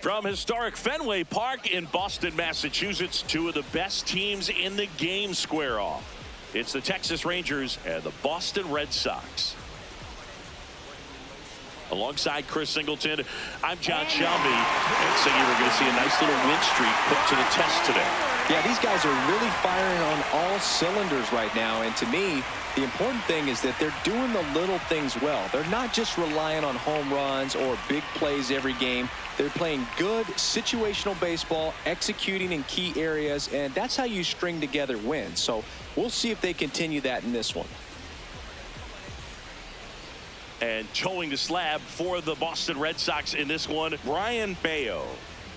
From historic Fenway Park in Boston, Massachusetts, two of the best teams in the game square off. It's the Texas Rangers and the Boston Red Sox. Alongside Chris Singleton, I'm John Shelby. And so we're going to see a nice little win streak put to the test today. Yeah, these guys are really firing on all cylinders right now. And to me, the important thing is that they're doing the little things well. They're not just relying on home runs or big plays every game. They're playing good situational baseball, executing in key areas, and that's how you string together wins. So we'll see if they continue that in this one. And towing the slab for the Boston Red Sox in this one, Brian Bayo.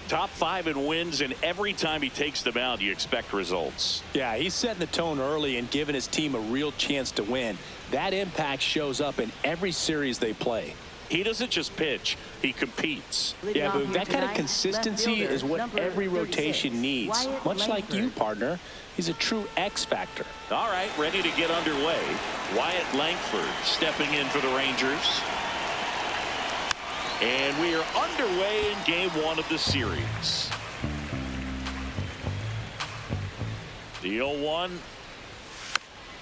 Top 5 in wins, and every time he takes the mound, you expect results. Yeah, he's setting the tone early and giving his team a real chance to win. That impact shows up in every series they play. He doesn't just pitch, he competes. Yeah, but that kind of consistency is what every rotation needs. Much like you, partner. He's a true X factor. All right, ready to get underway. Wyatt Langford stepping in for the Rangers. And we are underway in game 1 of the series. The 0-1.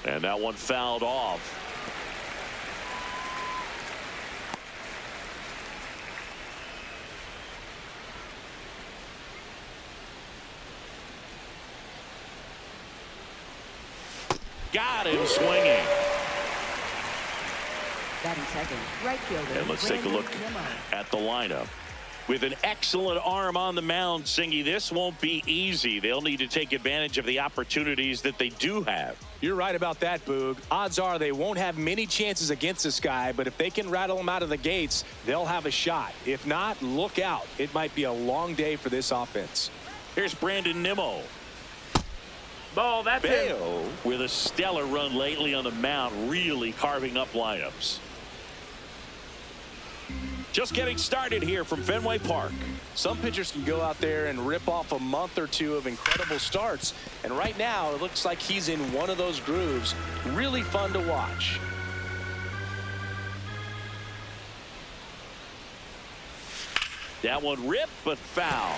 And that one fouled off. Got him swinging. Second, right fielder. And let's take a look at the lineup. With an excellent arm on the mound, Singy, this won't be easy. They'll need to take advantage of the opportunities that they do have. You're right about that, Boog. Odds are they won't have many chances against this guy, but if they can rattle him out of the gates, they'll have a shot. If not, look out. It might be a long day for this offense. Here's Brandon Nimmo. Ball, that's it. Bayo with a stellar run lately on the mound, really carving up lineups. Just getting started here from Fenway Park. Some pitchers can go out there and rip off a month or two of incredible starts. And right now, it looks like he's in one of those grooves. Really fun to watch. That one ripped, but foul.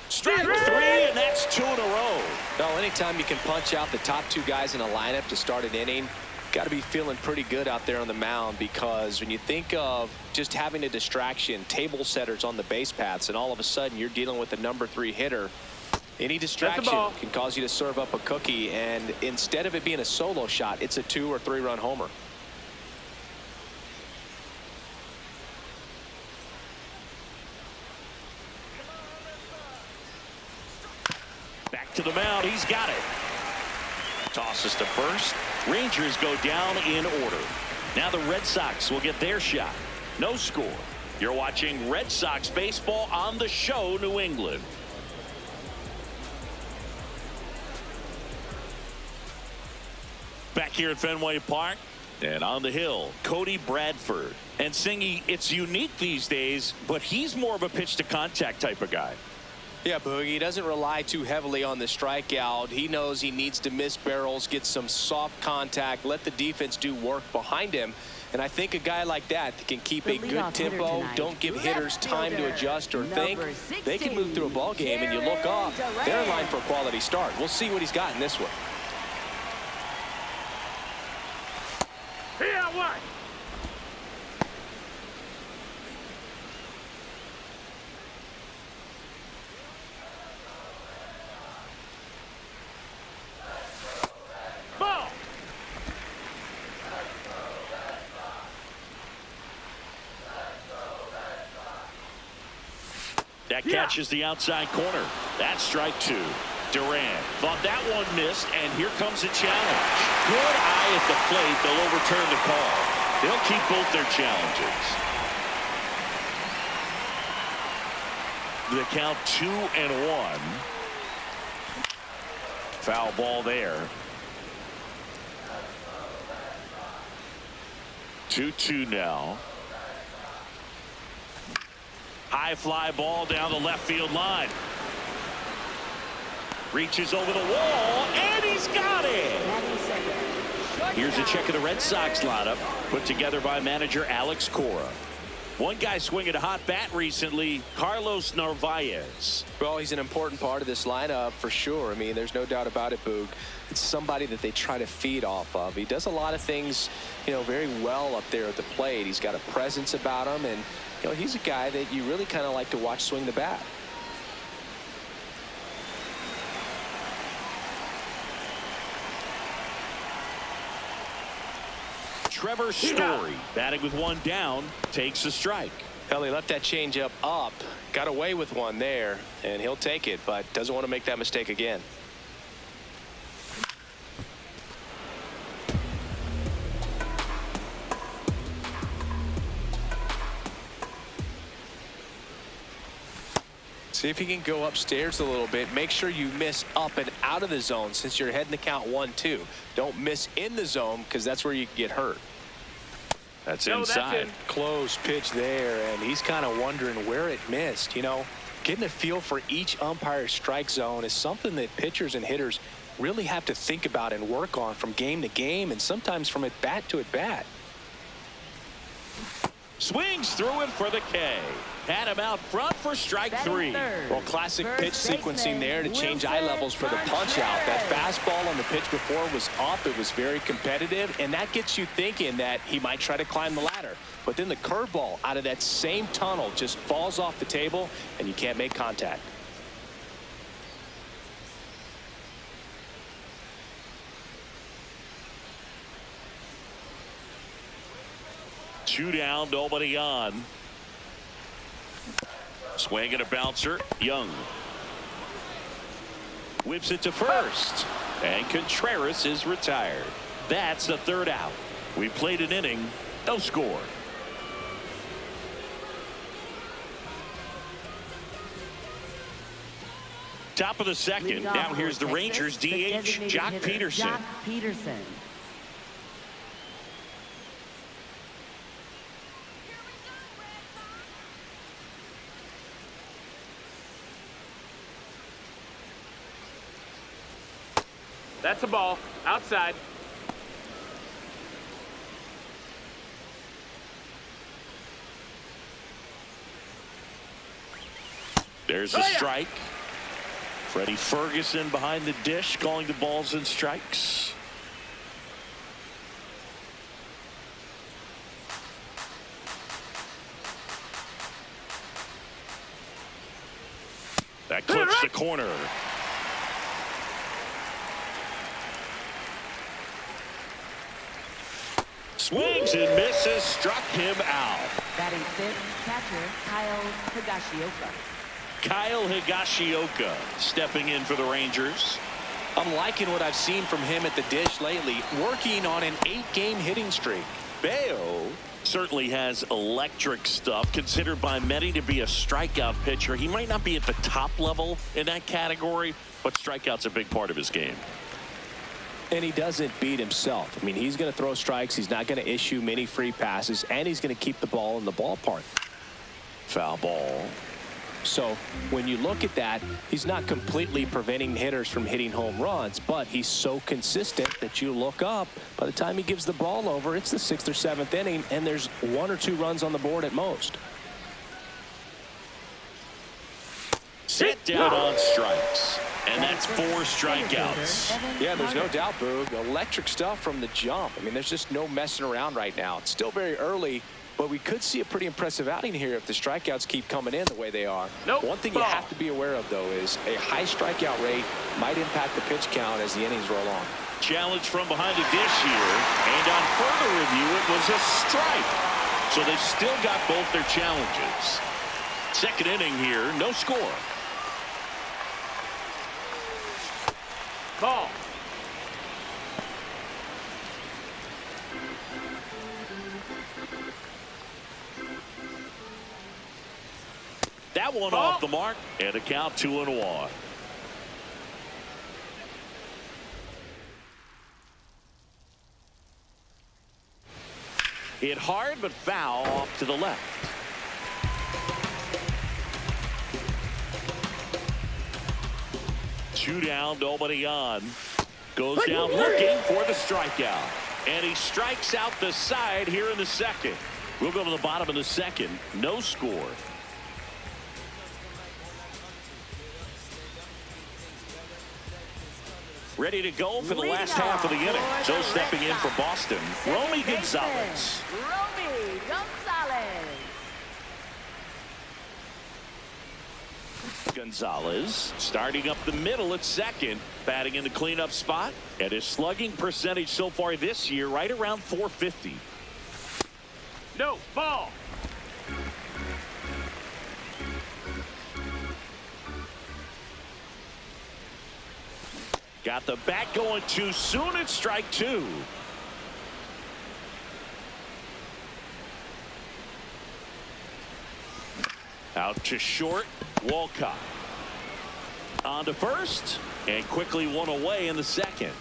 Strike 3, and that's 2 in a row. Well, anytime you can punch out the top 2 guys in a lineup to start an inning, got to be feeling pretty good out there on the mound, because when you think of just having a distraction, table setters on the base paths, and all of a sudden you're dealing with the number 3 hitter, any distraction can cause you to serve up a cookie, and instead of it being a solo shot, it's a 2 or 3 run homer. To the mound, he's got it. Tosses to first. Rangers go down in order. Now the Red Sox will get their shot. No score. You're watching Red Sox baseball on the show, New England. Back here at Fenway Park and on the hill, Cody Bradford. And Singy, it's unique these days, but he's more of a pitch to contact type of guy. Yeah, Boogie, he doesn't rely too heavily on the strikeout. He knows he needs to miss barrels, get some soft contact, let the defense do work behind him. And I think a guy like that can keep a good tempo, don't give hitters time to adjust or think. They can move through a ball game, and you look off, they're in line for a quality start. We'll see what he's got in this one. Yeah, what? That catches the outside corner. That's strike 2. Durant thought that one missed, and here comes a challenge. Good eye at the plate. They'll overturn the call. They'll keep both their challenges. The count 2-1. Foul ball there. 2-2 now. High fly ball down the left field line. Reaches over the wall, and he's got it. Here's a check of the Red Sox lineup put together by manager Alex Cora. One guy swinging a hot bat recently, Carlos Narvaez. Well, he's an important part of this lineup for sure. I mean, there's no doubt about it, Boog. It's somebody that they try to feed off of. He does a lot of things, very well up there at the plate. He's got a presence about him, and, he's a guy that you really kind of like to watch swing the bat. Trevor Story, batting with one down, takes a strike. Hell, he left that changeup up, got away with one there, and he'll take it, but doesn't want to make that mistake again. See if he can go upstairs a little bit. Make sure you miss up and out of the zone since you're heading to count 1-2. Don't miss in the zone because that's where you get hurt. That's No, inside. that's Close pitch there, and he's kind of wondering where it missed. Getting a feel for each umpire's strike zone is something that pitchers and hitters really have to think about and work on from game to game and sometimes from at bat to at bat. Swings through it for the K. Had him out front for strike Batting 3. third. Well, classic First pitch sequencing baseman, there to change eye Wilson levels for the punch out. That fastball on the pitch before was up. It was very competitive, and that gets you thinking that he might try to climb the ladder. But then the curveball out of that same tunnel just falls off the table, and you can't make contact. Two down, nobody on. Swing and a bouncer. Young whips it to first, and Contreras is retired. That's the third out. We played an inning, no score. Top of the second. Now here's the Rangers DH, Jock Peterson. Jock Peterson. That's a ball. Outside. There's a strike. Freddie Ferguson behind the dish calling the balls and strikes. That clips the corner. Swings and misses, struck him out. Batting fifth, catcher Kyle Higashioka. Kyle Higashioka stepping in for the Rangers. I'm liking what I've seen from him at the dish lately, working on an 8-game hitting streak. Bayo certainly has electric stuff, considered by many to be a strikeout pitcher. He might not be at the top level in that category, but strikeout's a big part of his game. And he doesn't beat himself. I mean, he's going to throw strikes. He's not going to issue many free passes, and he's going to keep the ball in the ballpark. Foul ball. So when you look at that, he's not completely preventing hitters from hitting home runs, but he's so consistent that you look up. By the time he gives the ball over, it's the 6th or 7th inning, and there's 1 or 2 runs on the board at most. Sit down on strikes. And that's 4 strikeouts. Yeah, there's no doubt, Boog. Electric stuff from the jump. I mean, there's just no messing around right now. It's still very early, but we could see a pretty impressive outing here if the strikeouts keep coming in the way they are. Nope. One thing you have to be aware of, though, is a high strikeout rate might impact the pitch count as the innings roll on. Challenge from behind the dish here. And on further review, it was a strike. So they've still got both their challenges. Second inning here, no score. Ball. That one off the mark, and a count 2-1. Hit hard, but foul off to the left. Two down, nobody on. Goes down looking for the strikeout. And he strikes out the side here in the second. We'll go to the bottom of the second. No score. Ready to go for the last half of the inning. So stepping in for Boston, Romy Gonzalez. Romy Gonzalez. Gonzalez starting up the middle at second, batting in the cleanup spot, and his slugging percentage so far this year right around .450. No, ball. Got the bat going too soon at strike two. Out to short, Walcott. On to first, and quickly one away in the second.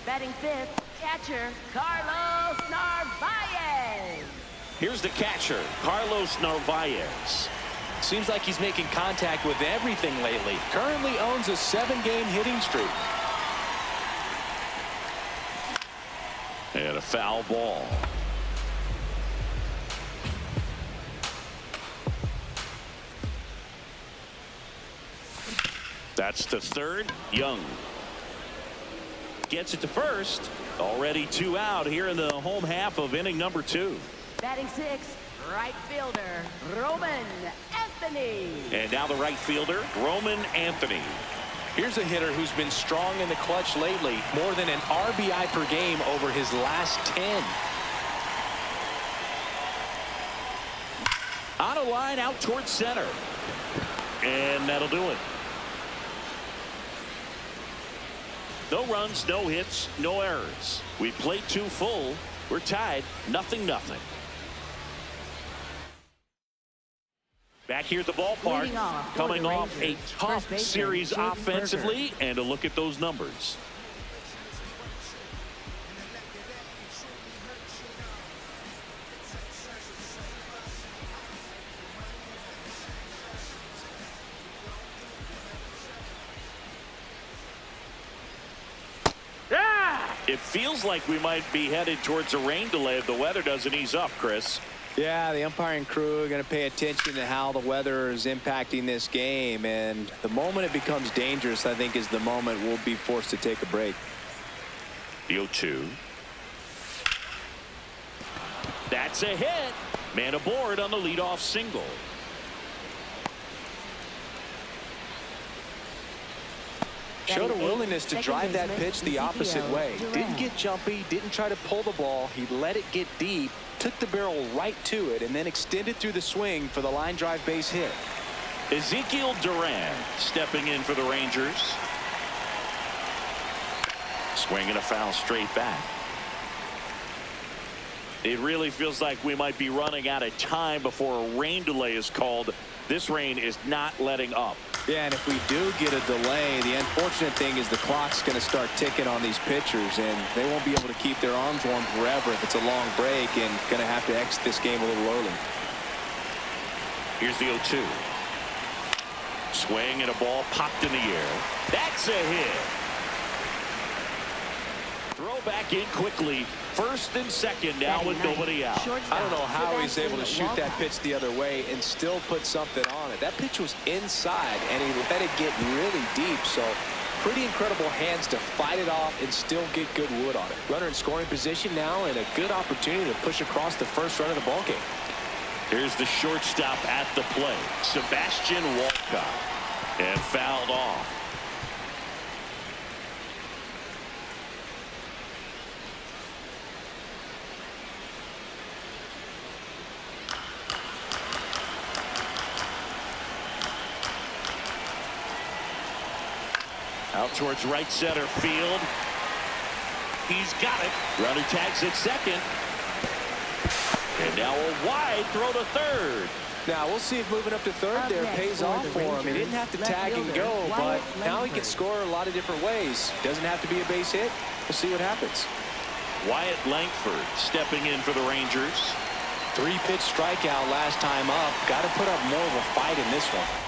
Batting fifth, catcher Carlos Narvaez. Here's the catcher, Carlos Narvaez. Seems like he's making contact with everything lately. Currently owns a 7-game hitting streak. And a foul ball. That's to third. Young gets it to first. Already 2 out here in the home half of inning number 2. Batting sixth, right fielder Roman Anthony. And now the right fielder, Roman Anthony. Here's a hitter who's been strong in the clutch lately. More than an RBI per game over his last 10. On a line out towards center. And that'll do it. No runs, no hits, no errors. We played 2 full. We're tied 0-0. Back here at the ballpark, coming off a tough series offensively, and a look at those numbers. It feels like we might be headed towards a rain delay if the weather doesn't ease up, Chris. Yeah, the umpiring crew are going to pay attention to how the weather is impacting this game, and the moment it becomes dangerous, I think, is the moment we'll be forced to take a break. The 0-2. That's a hit. Man aboard on the leadoff single. Showed a willingness to drive that pitch the opposite way. Didn't get jumpy, didn't try to pull the ball. He let it get deep, took the barrel right to it, and then extended through the swing for the line drive base hit. Ezekiel Duran stepping in for the Rangers. Swinging a foul straight back. It really feels like we might be running out of time before a rain delay is called. This rain is not letting up. Yeah, and if we do get a delay, the unfortunate thing is the clock's going to start ticking on these pitchers, and they won't be able to keep their arms warm forever if it's a long break, and going to have to exit this game a little early. Here's the 0-2. Swing and a ball popped in the air. That's a hit. Throw back in quickly. First and second now with nobody out. I don't know how he's able to shoot that pitch the other way and still put something on it. That pitch was inside, and he let it get really deep. So pretty incredible hands to fight it off and still get good wood on it. Runner in scoring position now, and a good opportunity to push across the first run of the ballgame. Here's the shortstop at the plate, Sebastian Walcott, and fouled off. Out towards right center field. He's got it. Runner tags at second. And now a wide throw to third. Now we'll see if moving up to third there pays off for him. He didn't have to tag and go, but now he can score a lot of different ways. Doesn't have to be a base hit. We'll see what happens. Wyatt Langford stepping in for the Rangers. 3-pitch strikeout last time up. Got to put up more of a fight in this one.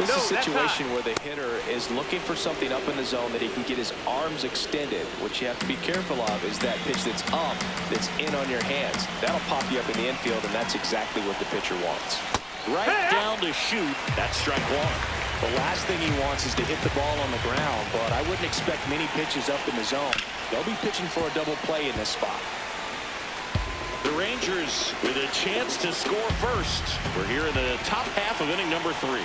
This No, is a that's situation where the hitter is looking for something up in the zone that he can get his arms extended. What you have to be careful of is that pitch that's up, that's in on your hands. That'll pop you up in the infield, and that's exactly what the pitcher wants. Right down to shoot. That's strike one. The last thing he wants is to hit the ball on the ground, but I wouldn't expect many pitches up in the zone. They'll be pitching for a double play in this spot. The Rangers with a chance to score first. We're here in the top half of inning number 3.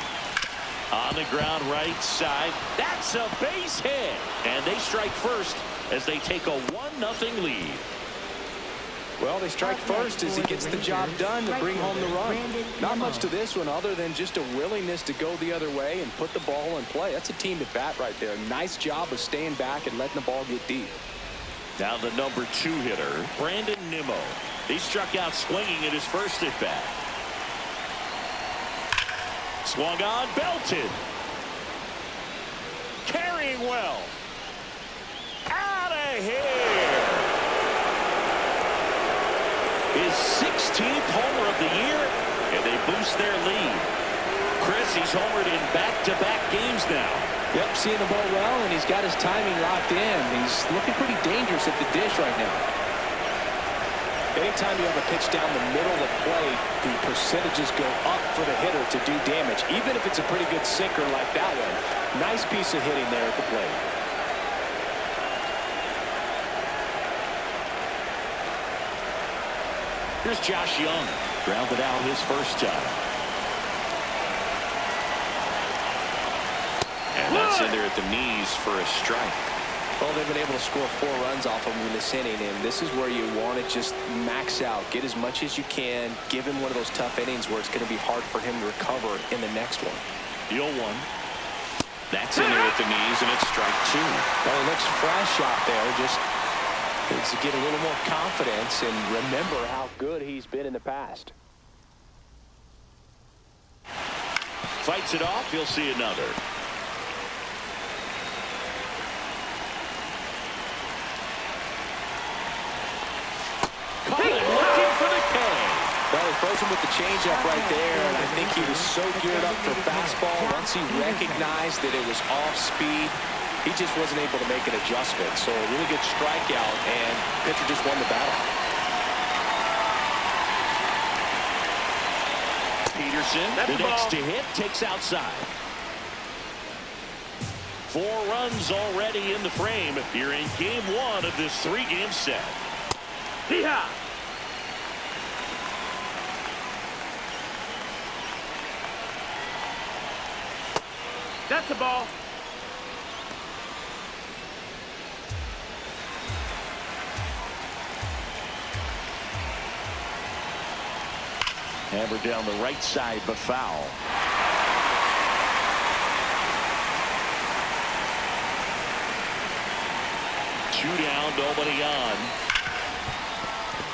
On the ground right side. That's a base hit. And they strike first as they take a 1-0 lead. Well, they strike first as he gets the job done to bring home the run. Not much to this one other than just a willingness to go the other way and put the ball in play. That's a team at bat right there. Nice job of staying back and letting the ball get deep. Now the number 2 hitter, Brandon Nimmo. He struck out swinging at his first at bat. Swung on, belted. Carrying well. Out of here. His 16th homer of the year, and they boost their lead. Chris, he's homered in back-to-back games now. Yep, seeing the ball well, and he's got his timing locked in. He's looking pretty dangerous at the dish right now. Anytime you have a pitch down the middle of the plate, the percentages go up for the hitter to do damage, even if it's a pretty good sinker like that one. Nice piece of hitting there at the plate. Here's Josh Young. Grounded out his first time. And that's in there at the knees for a strike. Well, they've been able to score 4 runs off of him in this inning, and this is where you want to just max out, get as much as you can, give him one of those tough innings where it's going to be hard for him to recover in the next one. The 0-1. That's in there at the knees, and it's strike 2. Well, he looks fresh out there. Just needs to get a little more confidence and remember how good he's been in the past. Fights it off. He'll see another. Caught it, looking for the K. Well, he froze him with the changeup right there, and I think he was so geared up for fastball. Once he recognized that it was off speed, he just wasn't able to make an adjustment. So a really good strikeout, and pitcher just won the battle. Peterson, the next to hit, takes outside. 4 runs already in the frame here in game 1 of this 3-game set. Hee-haw! That's the ball. Hammered down the right side, but foul. Two down, nobody on.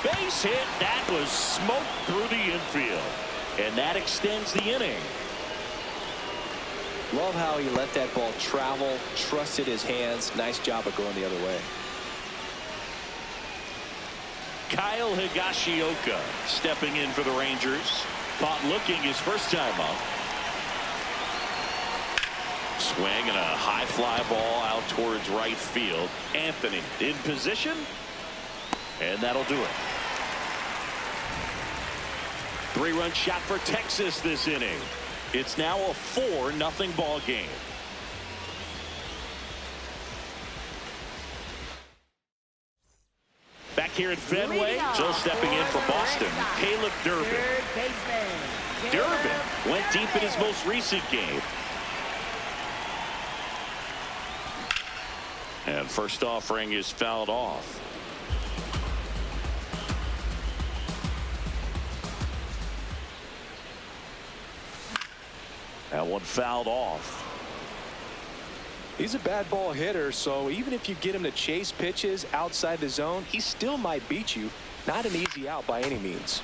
Base hit. That was smoked through the infield. And that extends the inning. Love how he let that ball travel, trusted his hands. Nice job of going the other way. Kyle Higashioka stepping in for the Rangers. Caught looking his first time up. Swing and a high fly ball out towards right field. Anthony in position. And that'll do it. 3-run shot for Texas this inning. It's now a 4-0 ball game. Back here at Fenway, Joe stepping in for Boston. Caleb Durbin. Durbin went deep in his most recent game. And first offering is fouled off. That one fouled off. He's a bad ball hitter, so even if you get him to chase pitches outside the zone, he still might beat you. Not an easy out by any means.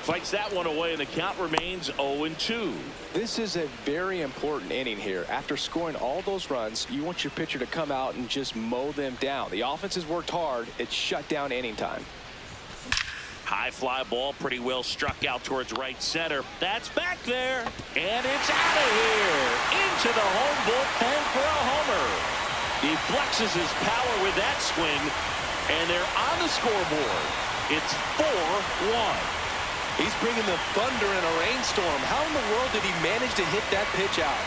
Fights that one away, and the count remains 0-2. This is a very important inning here. After scoring all those runs, you want your pitcher to come out and just mow them down. The offense has worked hard. It's shut down inning time. High fly ball, pretty well struck out towards right center. That's back there, and it's out of here. Into the home bullpen for a homer. He flexes his power with that swing, and they're on the scoreboard. It's 4-1. He's bringing the thunder in a rainstorm. How in the world did he manage to hit that pitch out?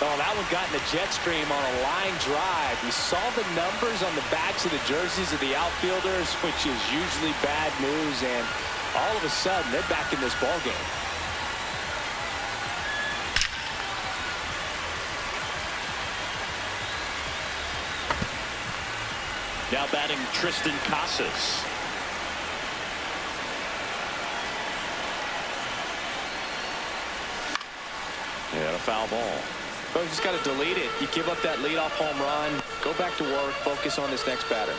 Oh, that one got in the jet stream on a line drive. We saw the numbers on the backs of the jerseys of the outfielders, which is usually bad news, and all of a sudden they're back in this ball game. Now batting Tristan Casas. And a foul ball. But you just got to delete it. You give up that leadoff home run. Go back to work. Focus on this next batter.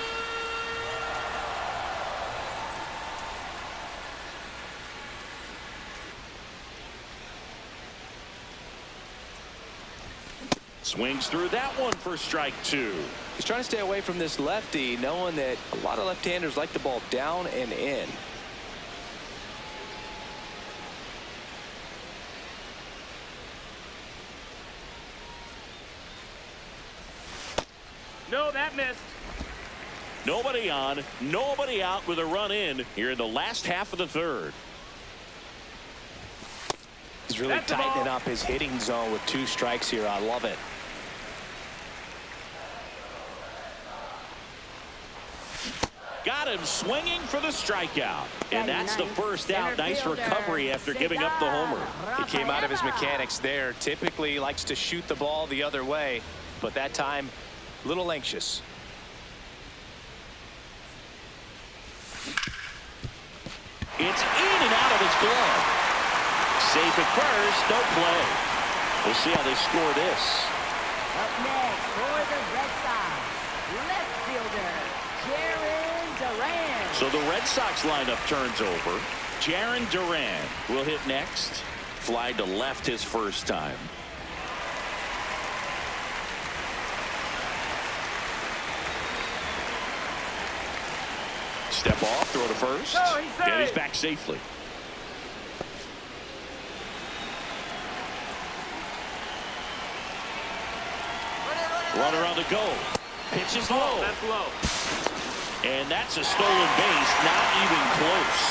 Swings through that one for strike 2. He's trying to stay away from this lefty, knowing that a lot of left-handers like the ball down and in. No, that missed. Nobody on, nobody out with a run in here in the last half of the third. He's really That's the tightening ball. up his hitting zone with 2 strikes here. I love it. Got him swinging for the strikeout. And that's the first out. Nice recovery after giving up the homer. He came out of his mechanics there. Typically he likes to shoot the ball the other way, but that time a little anxious. It's in and out of his glove. Safe at first, no play. We'll see how they score this. Up next for the Red Sox, left fielder, Jaron Duran. So the Red Sox lineup turns over. Jaron Duran will hit next. Fly to left his first time. Step off, throw to first. No, he's safe. And he's back safely. Runner on the go. Pitch is low. That's low. And that's a stolen base, not even close.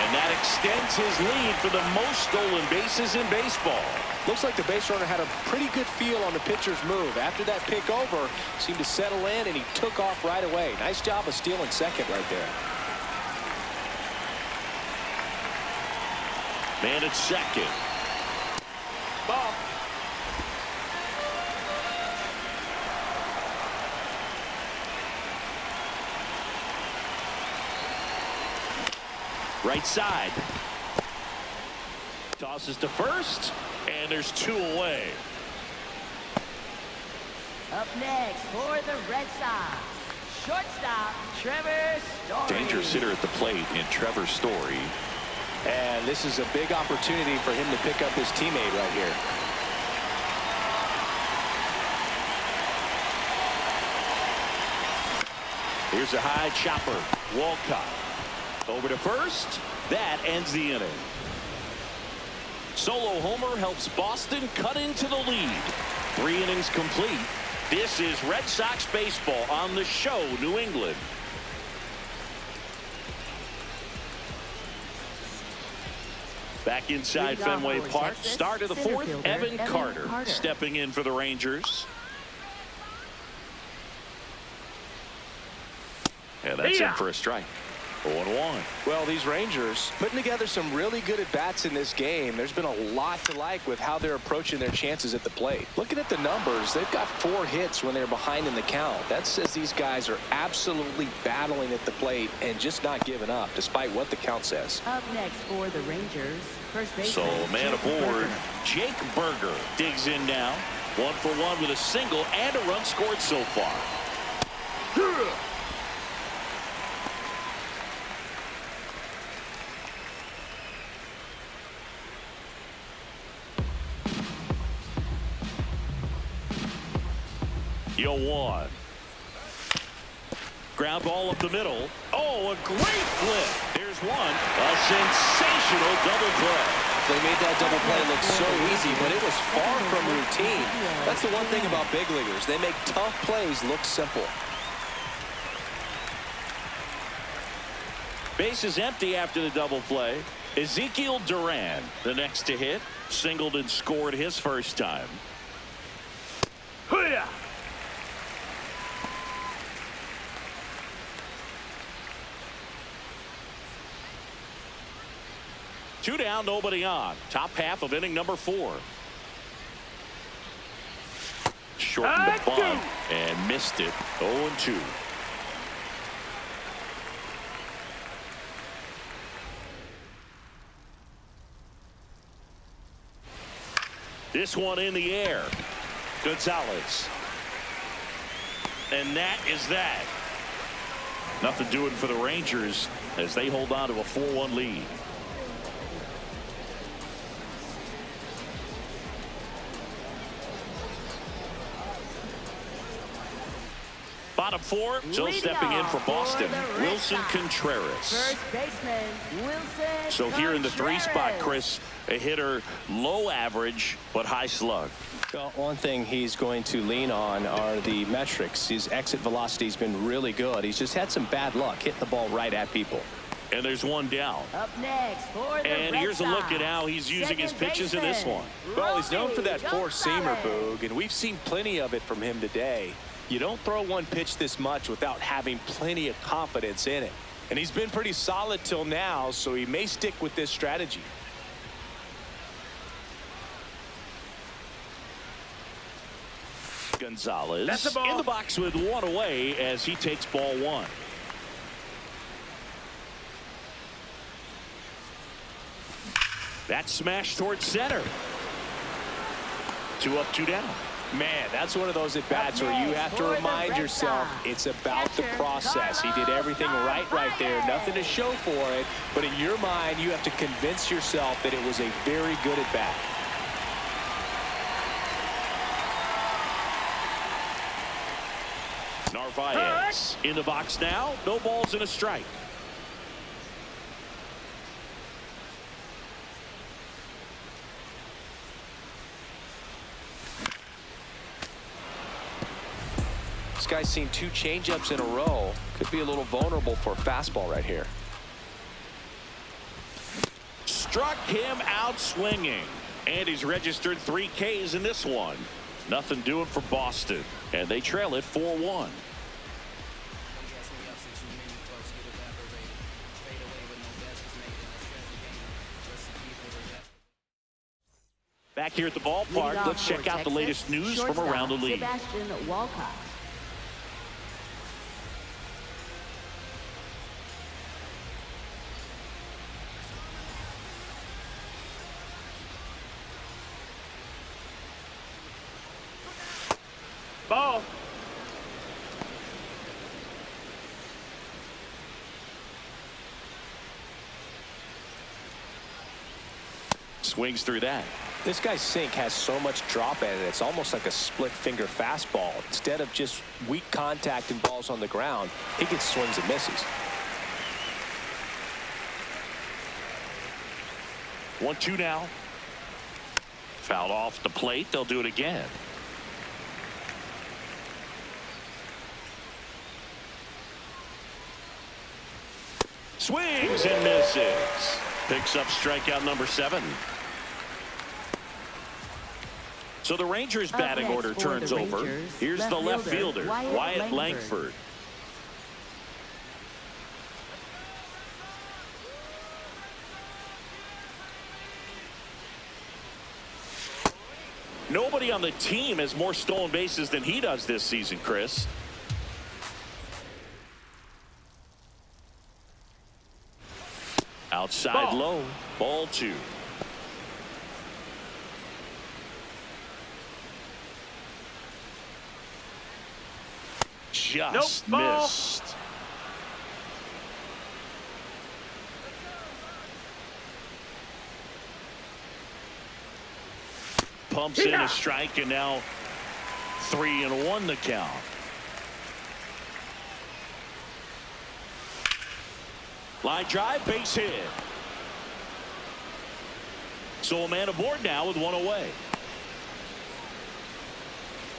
And that extends his lead for the most stolen bases in baseball. Looks like the base runner had a pretty good feel on the pitcher's move. After that pick over, seemed to settle in, and he took off right away. Nice job of stealing second right there. Man at second. Ball. Right side. Tosses to first, and there's 2 away. Up next for the Red Sox, shortstop, Trevor Story. Dangerous hitter at the plate in Trevor Story. And this is a big opportunity for him to pick up his teammate right here. Here's a high chopper. Walcott. Over to first. That ends the inning. Solo homer helps Boston cut into the lead. 3 innings complete. This is Red Sox baseball on the show, New England. Back inside Fenway Park. Start of the 4th. Evan Carter stepping in for the Rangers. And that's in for a strike. 0-1. Well, these Rangers putting together some really good at-bats in this game. There's been a lot to like with how they're approaching their chances at the plate. Looking at the numbers, they've got 4 hits when they're behind in the count. That says these guys are absolutely battling at the plate and just not giving up, despite what the count says. Up next for the Rangers, first baseman. So a man aboard. Jake Berger digs in now. 1 for 1 with a single and a run scored so far. Yo, 1. Ground ball up the middle. Oh, a great flip. There's one. A sensational double play. They made that double play look so easy, but it was far from routine. That's the one thing about big leaguers. They make tough plays look simple. Base is empty after the double play. Ezekiel Duran, the next to hit. Singled and scored his first time. Hoo-yah! Two down, nobody on. Top half of inning number 4. Shortened the bunt and missed it. 0-2. This one in the air. Gonzalez. And that is that. Nothing doing for the Rangers as they hold on to a 4-1 lead. Bottom 4, still stepping in for Boston, Wilson Contreras. First baseman, Wilson So here in the 3 spot, Contreras. Chris, a hitter low average but high slug. Well, one thing he's going to lean on are the metrics. His exit velocity has been really good. He's just had some bad luck hitting the ball right at people. And there's one down. Up next for the And Red here's a look Sox. at how he's using his Second pitches in this baseman, one. Well, he's known for that Romy four-seamer, Gonzalez. Boog, and we've seen plenty of it from him today. You don't throw one pitch this much without having plenty of confidence in it. And he's been pretty solid till now, so he may stick with this strategy. Gonzalez That's the ball. in the box with one away as he takes ball 1. That smash towards center. 2 up, 2 down. Man, that's one of those at-bats where you have to remind yourself it's about the process. He did everything right there. Nothing to show for it. But in your mind, you have to convince yourself that it was a very good at-bat. Narvaez in the box now. No balls and a strike. This guy's seen 2 changeups in a row. Could be a little vulnerable for a fastball right here. Struck him out swinging. And he's registered 3 Ks in this one. Nothing doing for Boston. And they trail it 4-1. Back here at the ballpark, let's check out the latest news from around the league. Sebastian Walcott. Ball. Swings through that. This guy's sink has so much drop at it. It's almost like a split finger fastball. Instead of just weak contact and balls on the ground, he gets swings and misses. 1-2 now. Fouled off the plate. They'll do it again. Swings and misses. Picks up strikeout number 7. So the Rangers batting next order for turns the over. Rangers, Here's the left fielder, Wyatt Langford. Langford. Nobody on the team has more stolen bases than he does this season, Chris. Outside Ball. low, ball 2. Just Nope, ball. missed. Pumps in a strike, and now 3-1 the count. Line drive, base hit. So a man aboard now with one away.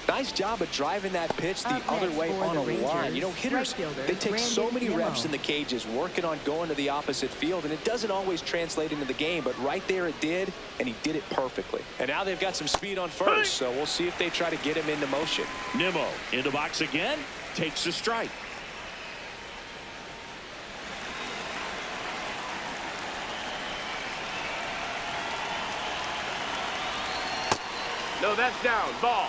Nice job of driving that pitch the other way on a line. You know, hitters, they take so many reps in the cages working on going to the opposite field, and it doesn't always translate into the game, but right there it did, and he did it perfectly. And now they've got some speed on first, so we'll see if they try to get him into motion. Nimmo in the box again, takes a strike. No, that's down. Ball.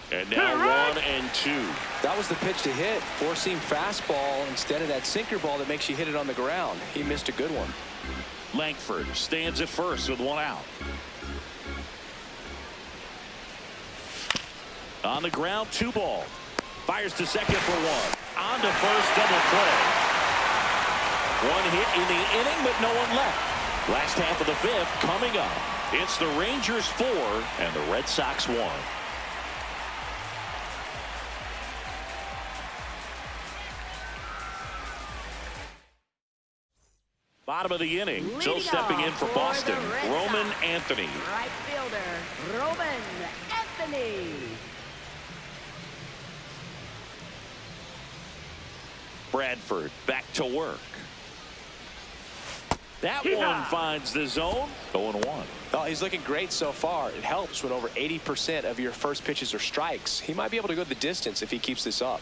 And now 1-2. That was the pitch to hit. Four-seam fastball instead of that sinker ball that makes you hit it on the ground. He missed a good one. Langford stands at first with one out. On the ground, 2 ball. Fires to second for 1. On to first, double play. 1 hit in the inning, but no one left. Last half of the 5th coming up. It's the Rangers 4 and the Red Sox 1. Bottom of the inning. Still stepping in for Boston, Roman Anthony. Right fielder, Roman Anthony. Bradford back to work. That one finds the zone. 0-1. Oh, he's looking great so far. It helps when over 80% of your first pitches are strikes. He might be able to go the distance if he keeps this up.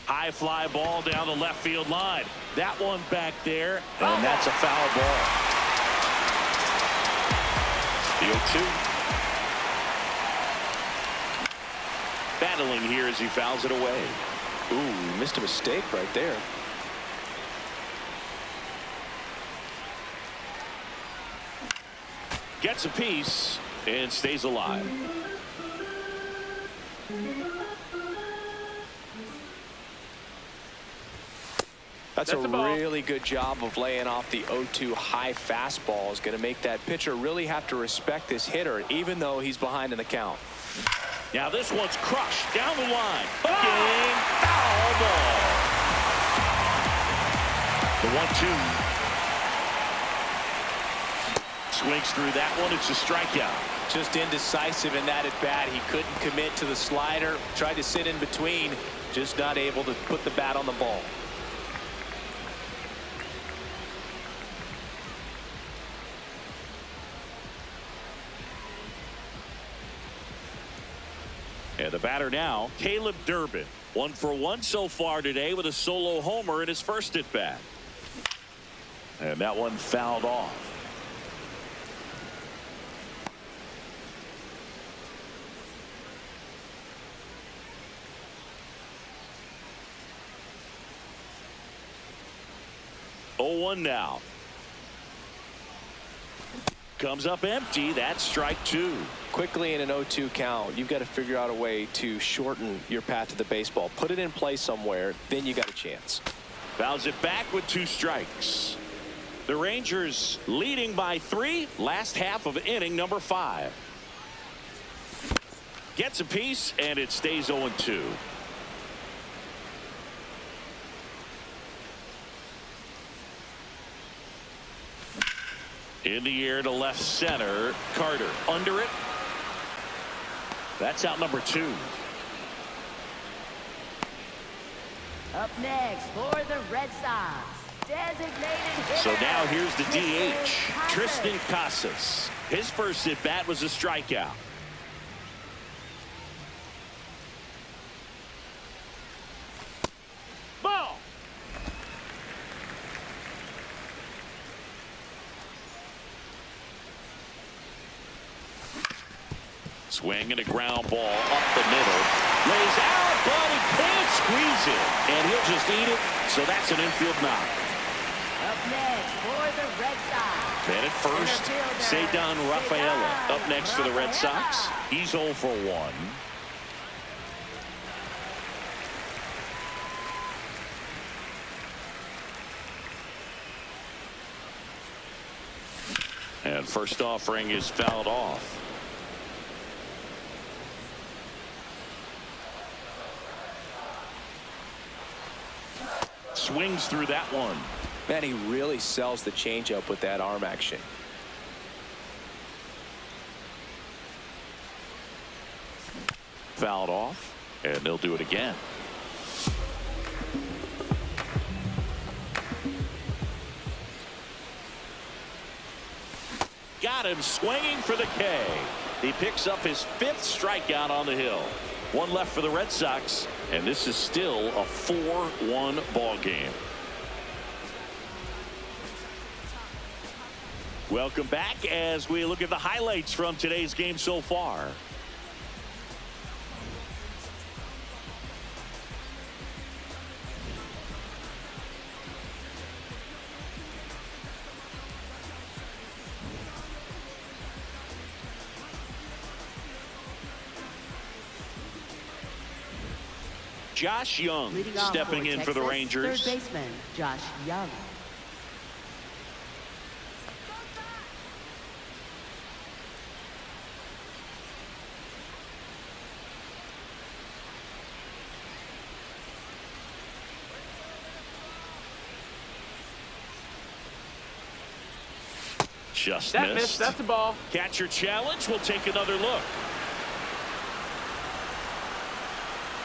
High fly ball down the left field line. That one back there, and that's a foul ball. The 0-2. Battling here as he fouls it away. Ooh, missed a mistake right there. Gets a piece and stays alive. That's a really good job of laying off the 0-2 high fastball. Is going to make that pitcher really have to respect this hitter, even though he's behind in the count. Now this one's crushed down the line. Game foul ball. The 1-2. Swings through that one. It's a strikeout. Just indecisive in that at bat. He couldn't commit to the slider. Tried to sit in between. Just not able to put the bat on the ball. And the batter now, Caleb Durbin. 1 for 1 so far today with a solo homer in his first at bat. And that one fouled off. Oh, 1 now. Comes up empty. That's strike 2. Quickly in an 0-2 count, you've got to figure out a way to shorten your path to the baseball. Put it in play somewhere, then you got a chance. Fouls it back with 2 strikes. The Rangers leading by 3. Last half of inning number 5. Gets a piece, and it stays 0-2. In the air to left center. Carter under it. That's out number 2. Up next for the Red Sox, designated hitter. So now here's the DH, Tristan Casas. His first at bat was a strikeout. Ball. Swing and a ground ball up the middle. Lays out, but he can't squeeze it. And he'll just eat it. So that's an infield knock. Up next for the Red Sox. Man at first, Ceddanne Rafaela up next for the Red Sox. He's 0 for 1. And first offering is fouled off. Swings through that one. Man, he really sells the changeup with that arm action. Fouled off, and they'll do it again. Got him swinging for the K. He picks up his 5th strikeout on the hill. One left for the Red Sox, and this is still a 4-1 ball game. Welcome back as we look at the highlights from today's game so far. Josh Young stepping in for the Rangers. Third baseman Josh Young. Just That missed. missed. That's a ball. Catcher challenge. We'll take another look.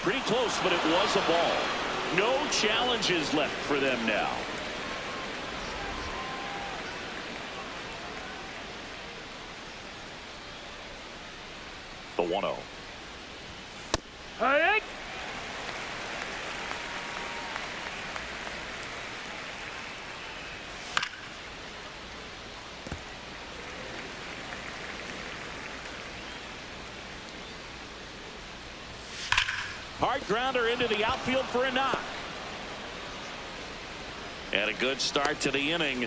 Pretty close, but it was a ball. No challenges left for them now. The 1-0. Hey! Hard grounder into the outfield for a knock. And a good start to the inning.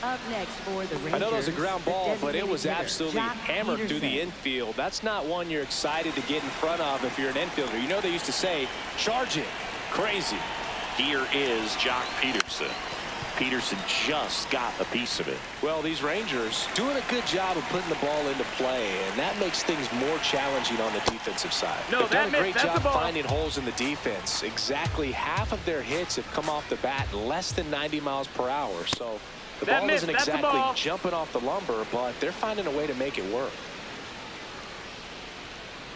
Up next for the Rangers. I know that was a ground ball, but it was designated absolutely hitter, hammered through the Peterson. infield. That's not one you're excited to get in front of if you're an infielder. You know they used to say, charge it. Crazy. Here is Jock Peterson. Peterson just got a piece of it. Well, these Rangers doing a good job of putting the ball into play, and that makes things more challenging on the defensive side. No, They've done a that great missed. That's job a ball. finding holes in the defense. Exactly half of their hits have come off the bat less than 90 miles per hour. So the That ball missed. isn't That's a exactly ball. jumping off the lumber, but they're finding a way to make it work.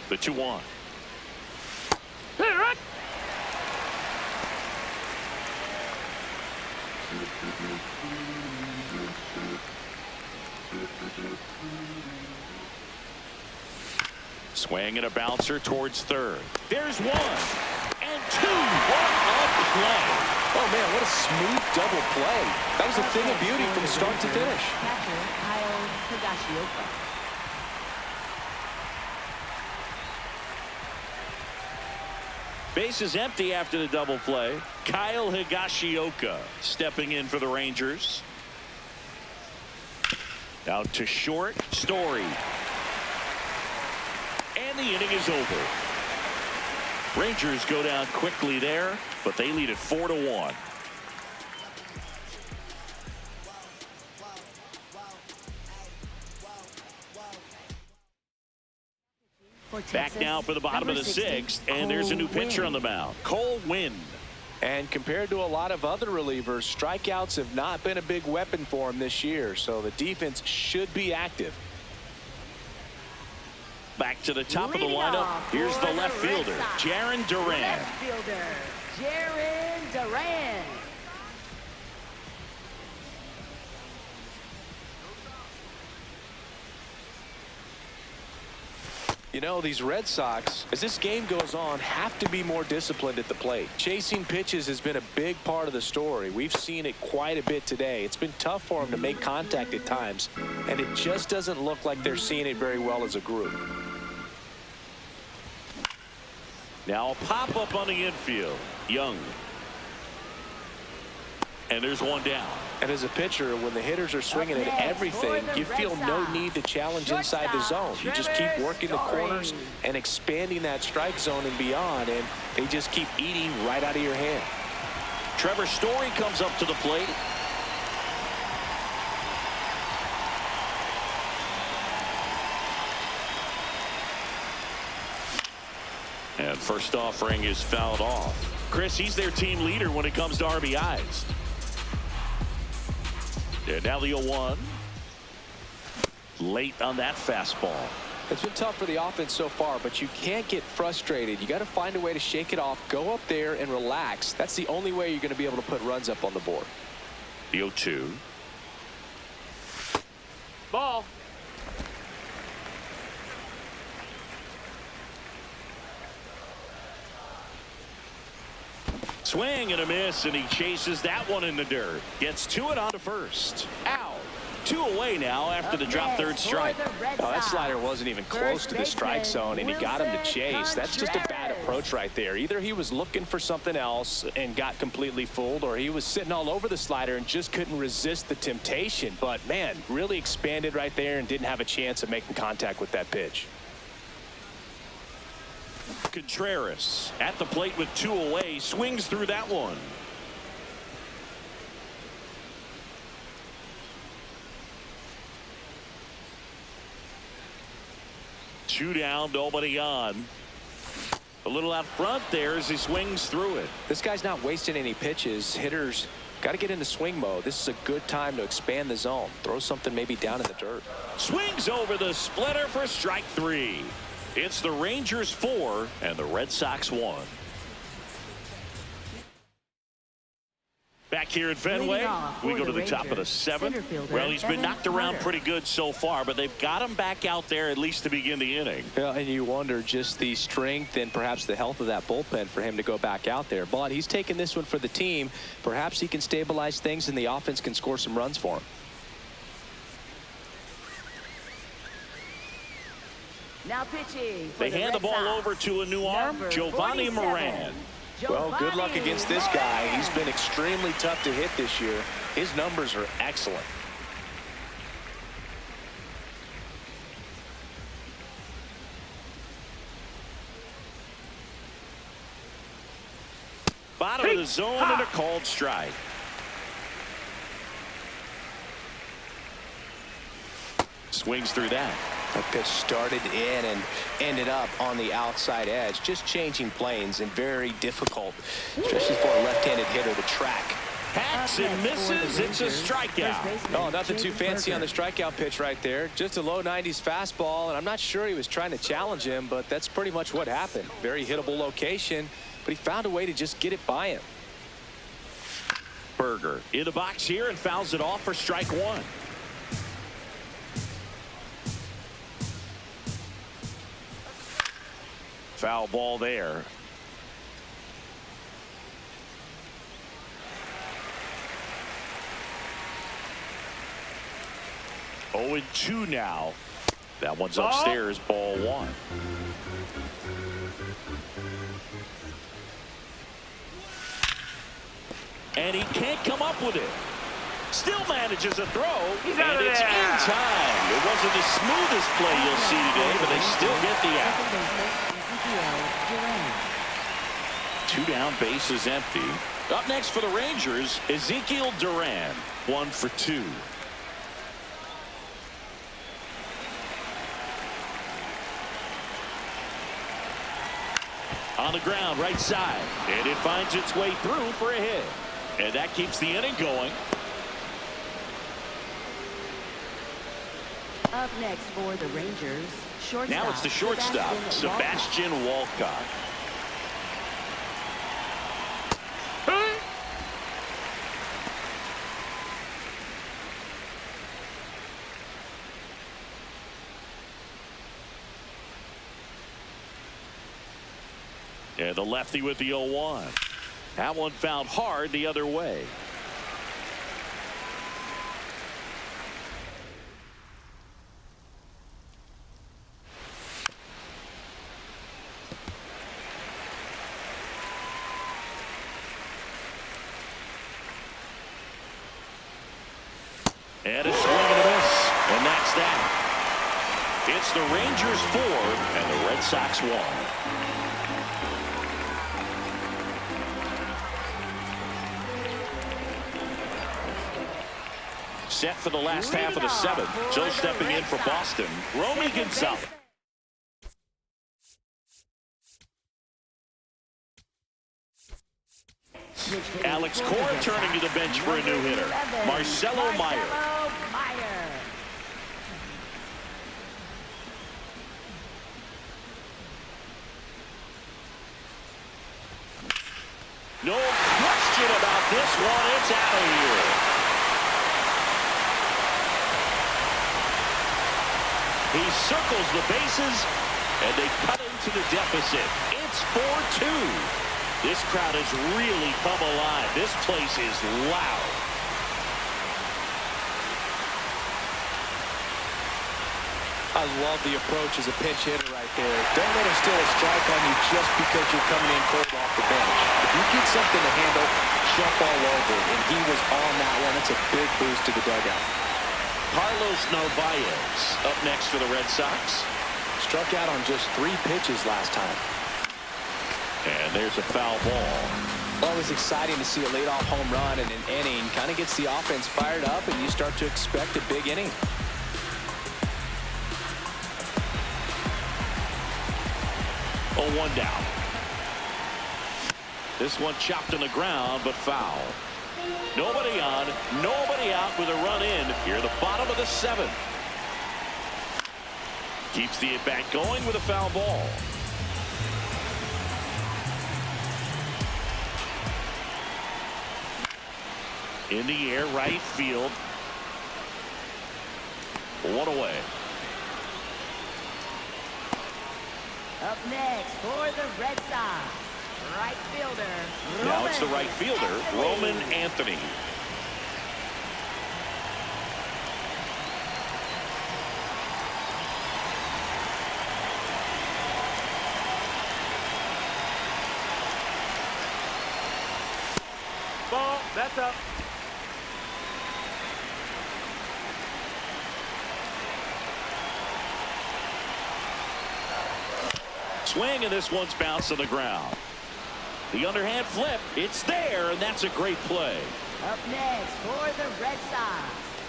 The 2-1. Hey, right. Swing and a bouncer towards third. There's 1 and 2. What a play. Oh, man, what a smooth double play. That was a thing of beauty from start to finish. Catcher Kyle Higashioka. Base is empty after the double play. Kyle Higashioka stepping in for the Rangers. Out to short, Story. And the inning is over. Rangers go down quickly there, but they lead it 4-1. Back now for the bottom of the 6th, and there's a new pitcher on the mound, Cole Winn. And compared to a lot of other relievers, strikeouts have not been a big weapon for him this year, so the defense should be active. Back to the top of the Leading lineup. off Here's for the left Red fielder, Sox, Jarren Duran. Left fielder, Jarren Duran. You know, these Red Sox, as this game goes on, have to be more disciplined at the plate. Chasing pitches has been a big part of the story. We've seen it quite a bit today. It's been tough for them to make contact at times, and it just doesn't look like they're seeing it very well as a group. Now a pop-up on the infield. Young. And there's one down. And as a pitcher, when the hitters are swinging at everything, you feel no need to challenge inside the zone. You just keep working the corners and expanding that strike zone and beyond, and they just keep eating right out of your hand. Trevor Story comes up to the plate. And first offering is fouled off. Chris, he's their team leader when it comes to RBIs. And now the 0-1. Late on that fastball. It's been tough for the offense so far, but you can't get frustrated. You got to find a way to shake it off, go up there and relax. That's the only way you're going to be able to put runs up on the board. The 0-2. Ball. Swing and a miss, and he chases that one in the dirt. Gets to it on to first. Out. 2 away now after the drop third strike. Oh, that slider wasn't even close to the strike zone, and he got him to chase. That's just a bad approach right there. Either he was looking for something else and got completely fooled, or he was sitting all over the slider and just couldn't resist the temptation. But, man, really expanded right there and didn't have a chance of making contact with that pitch. Contreras at the plate with 2 away, swings through that one. Two down, nobody on. A little out front there as he swings through it. This guy's not wasting any pitches. Hitters got to get into swing mode. This is a good time to expand the zone. Throw something maybe down in the dirt. Swings over the splitter for strike 3. It's the Rangers 4 and the Red Sox 1. Back here at Fenway, we go to the top of the 7th. Well, he's been knocked around pretty good so far, but they've got him back out there at least to begin the inning. Yeah, and you wonder just the strength and perhaps the health of that bullpen for him to go back out there. But he's taking this one for the team. Perhaps he can stabilize things and the offense can score some runs for him. Now pitching. They hand the ball over to a new arm, Giovanni Moran. Well, good luck against this guy. He's been extremely tough to hit this year. His numbers are excellent. Bottom of the zone and a called strike. Swings through that. That pitch started in and ended up on the outside edge. Just changing planes and very difficult, especially for a left-handed hitter to track. Hacks and misses. It's a strikeout. Oh, nothing too fancy on the strikeout pitch right there. Just a low 90s fastball, and I'm not sure he was trying to challenge him, but that's pretty much what happened. Very hittable location, but he found a way to just get it by him. Berger in the box here and fouls it off for strike 1. Foul ball there. Oh, and 2 now. That one's upstairs, ball 1. And he can't come up with it. Still manages a throw, and it's in time. It wasn't the smoothest play you'll see today, but they still get the out. 2 down, base is empty. Up next for the Rangers, Ezekiel Duran, 1 for 2. On the ground, right side, and it finds its way through for a hit. And that keeps the inning going. Up next for the Rangers, shortstop. Now it's the shortstop, Sebastian Walcott. And the lefty with the 0-1. That one fouled hard the other way. And a swing and a miss. And that's that. It's the Rangers 4 and the Red Sox 1. Set for the last half of the 7th. Joe stepping in for Boston, Romy Gonzalez. Alex Cora turning to the bench for a new hitter. Marcelo Meyer. No question about this one. It's out of here. He circles the bases, and they cut into the deficit. It's 4-2. This crowd has really come alive. This place is loud. I love the approach as a pinch hitter right there. Don't let him steal a strike on you just because you're coming in cold off the bench. If you get something to handle, jump all over it. And he was on that one. It's a big boost to the dugout. Carlos Narvaez up next for the Red Sox. Struck out on just 3 pitches last time. And there's a foul ball. Always exciting to see a leadoff home run in an inning. Kind of gets the offense fired up, and you start to expect a big inning. Oh, 1 down. This one chopped on the ground, but foul. Nobody on, nobody out with a run in. Here at the bottom of the 7th. Keeps the at-bat going with a foul ball. In the air, right field. 1 away. Up next for the Red Sox, right fielder. Now it's the right fielder, Roman Anthony. Ball, that's up. Swing, and this one's bounced to the ground. The underhand flip, it's there, and that's a great play. Up next for the Red Sox,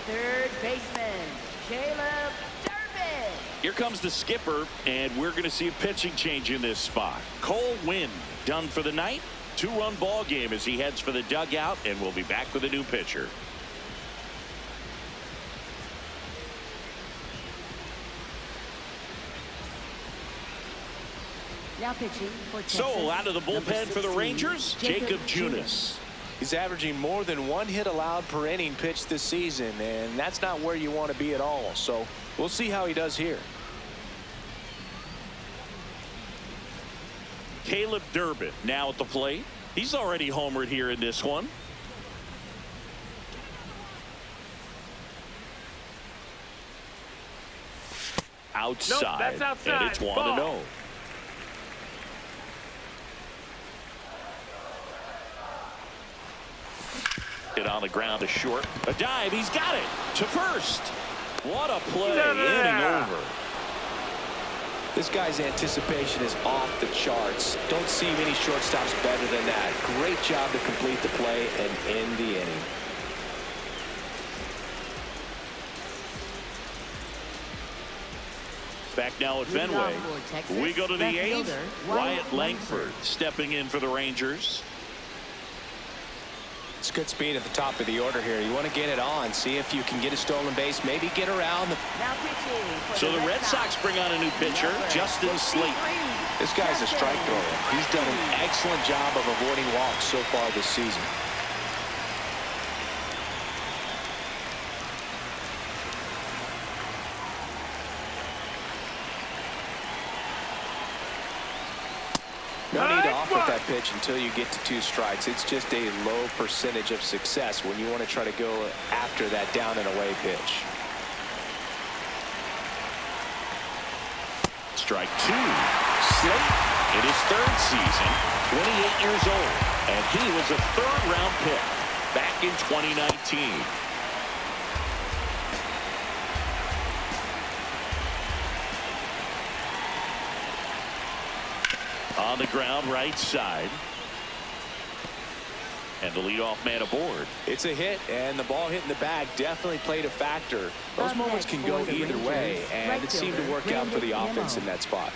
third baseman, Caleb Durbin. Here comes the skipper, and we're going to see a pitching change in this spot. Cole Winn done for the night. 2-run ball game as he heads for the dugout, and we'll be back with a new pitcher. Now pitching for Texas, So out of the bullpen for the 16, Rangers, Jacob Junis. He's averaging more than 1 hit allowed per inning pitched this season, and that's not where you want to be at all. So we'll see how he does here. Caleb Durbin now at the plate. He's already homered here in this one. Outside, Nope, that's outside. and it's 1-0. Ball. Hit on the ground to short. A dive. He's got it to first. What a play. Yeah. Inning over. This guy's anticipation is off the charts. Don't see many shortstops better than that. Great job to complete the play and end the inning. Back now at Fenway. We go to the 8th. Wyatt Langford stepping in for the Rangers. It's good speed at the top of the order here. You want to get it on, see if you can get a stolen base, maybe get around. Now pitching for So the Red Sox bring on a new pitcher, Justin Slate. This guy's a strike thrower. He's done an excellent job of avoiding walks so far this season. No need to offer that pitch until you get to 2 strikes. It's just a low percentage of success when you want to try to go after that down and away pitch. Strike 2. Slate in his 3rd season, 28 years old, and he was a 3rd-round pick back in 2019. On the ground, right side. And the leadoff man aboard. It's a hit, and the ball hitting the bag definitely played a factor. Those moments can go either way, and it seemed to work out for the offense in that spot.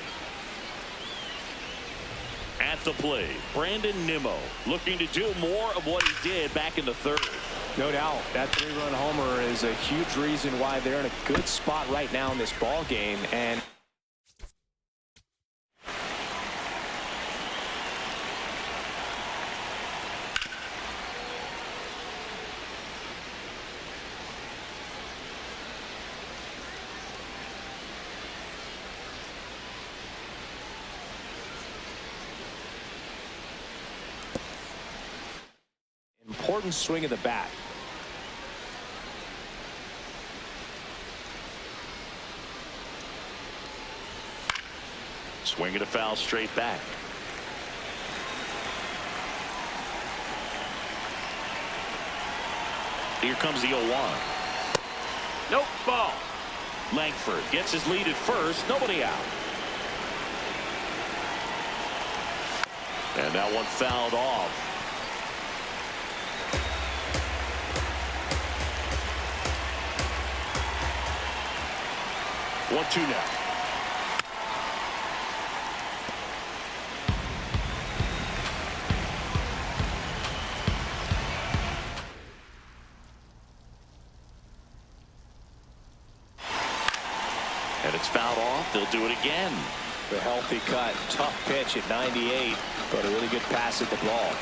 At the plate, Brandon Nimmo looking to do more of what he did back in the third. No doubt that 3-run homer is a huge reason why they're in a good spot right now in this ball game. And important swing of the bat. Swing and a foul straight back. Here comes the 0-1. Nope, ball. Langford gets his lead at first. Nobody out. And that one fouled off. 1-2 now. And it's fouled off. They'll do it again. The healthy cut, tough pitch at 98, but a really good pass at the ball.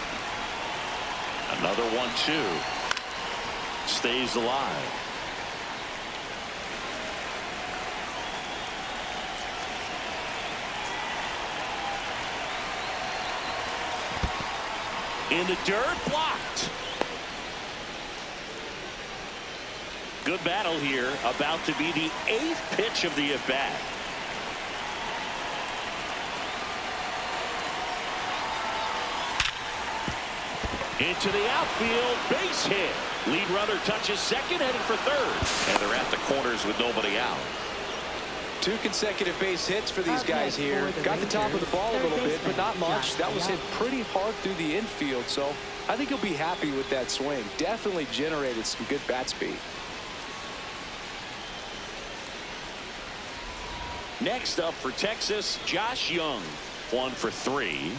Another 1-2. Stays alive. In the dirt, blocked. Good battle here. About to be the 8th pitch of the at-bat. Into the outfield, base hit. Lead runner touches second, heading for third. And they're at the corners with nobody out. 2 consecutive base hits for these guys here. Got the top of the ball a little bit, but not much. That was hit pretty hard through the infield, so I think he'll be happy with that swing. Definitely generated some good bat speed. Next up for Texas, Josh Young. 1 for 3.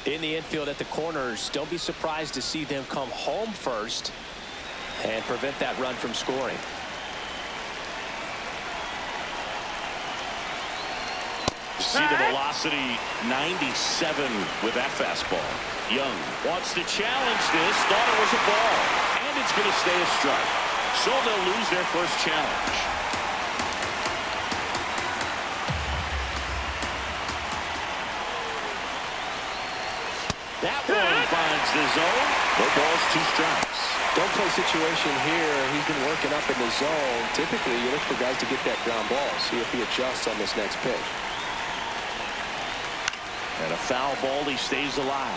In the infield at the corners, don't be surprised to see them come home first and prevent that run from scoring. See the velocity, 97 with that fastball. Young wants to challenge this, thought it was a ball, and it's going to stay a strike. So they'll lose their first challenge. That one finds the zone. No balls, 2 strikes. Don't play situation here. He's been working up in the zone. Typically, you look for guys to get that ground ball. See if he adjusts on this next pitch. And a foul ball, he stays alive.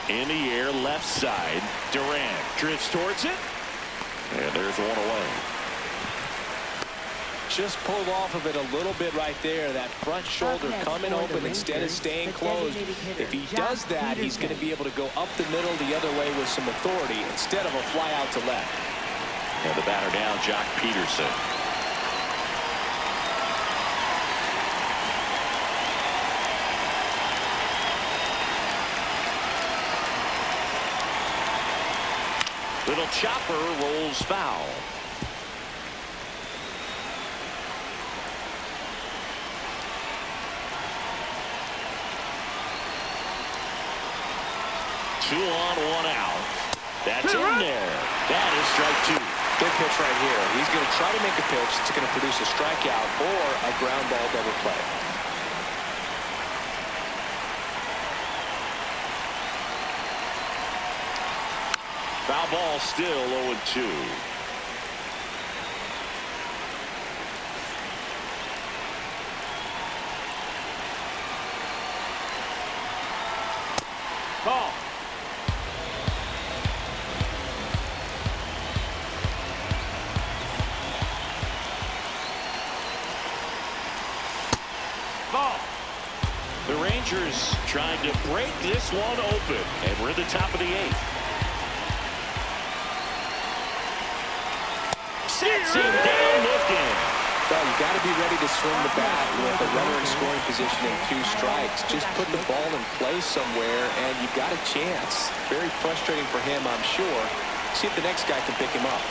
In the air, left side. Durant drifts towards it. And there's one away. Just pulled off of it a little bit right there. That front shoulder coming open instead of staying closed. If he does that, he's going to be able to go up the middle the other way with some authority instead of a fly out to left. And the batter now, Jock Peterson. Little chopper rolls foul. Two on, 1 out. That's in there. That is strike 2. Big pitch right here. He's going to try to make a pitch that's going to produce a strikeout or a ground ball double play. Foul ball, still 0-2. Ball. Ball. The Rangers trying to break this one open, and we're at the top of the 8th. Sets him down looking. Well, you got to be ready to swing the bat with a runner in scoring position and 2 strikes. Just put the ball in play somewhere, and you've got a chance. Very frustrating for him, I'm sure. See if the next guy can pick him up.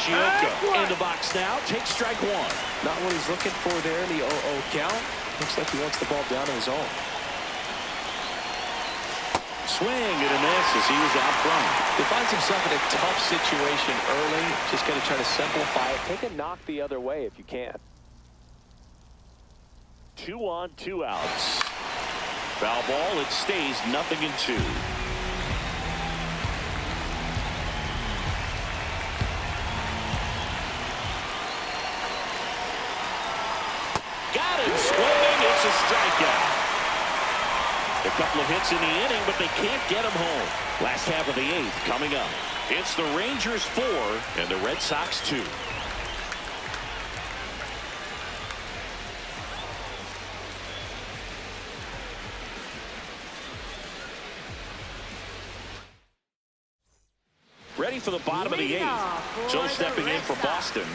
G.O.A.T in the box now. Takes strike 1. Not what he's looking for there in the 0-0 count. Looks like he wants the ball down on his own. Swing and a miss as he was out front. He finds himself in a tough situation early. Just got to try to simplify it. Take a knock the other way if you can. 2 on, 2 outs. Foul ball. It stays 0-2. Got him swinging. It's a strikeout. A couple of hits in the inning, but they can't get him home. Last half of the 8th coming up. It's the Rangers 4 and the Red Sox 2. Ready for the bottom of the 8th. So stepping in for Boston,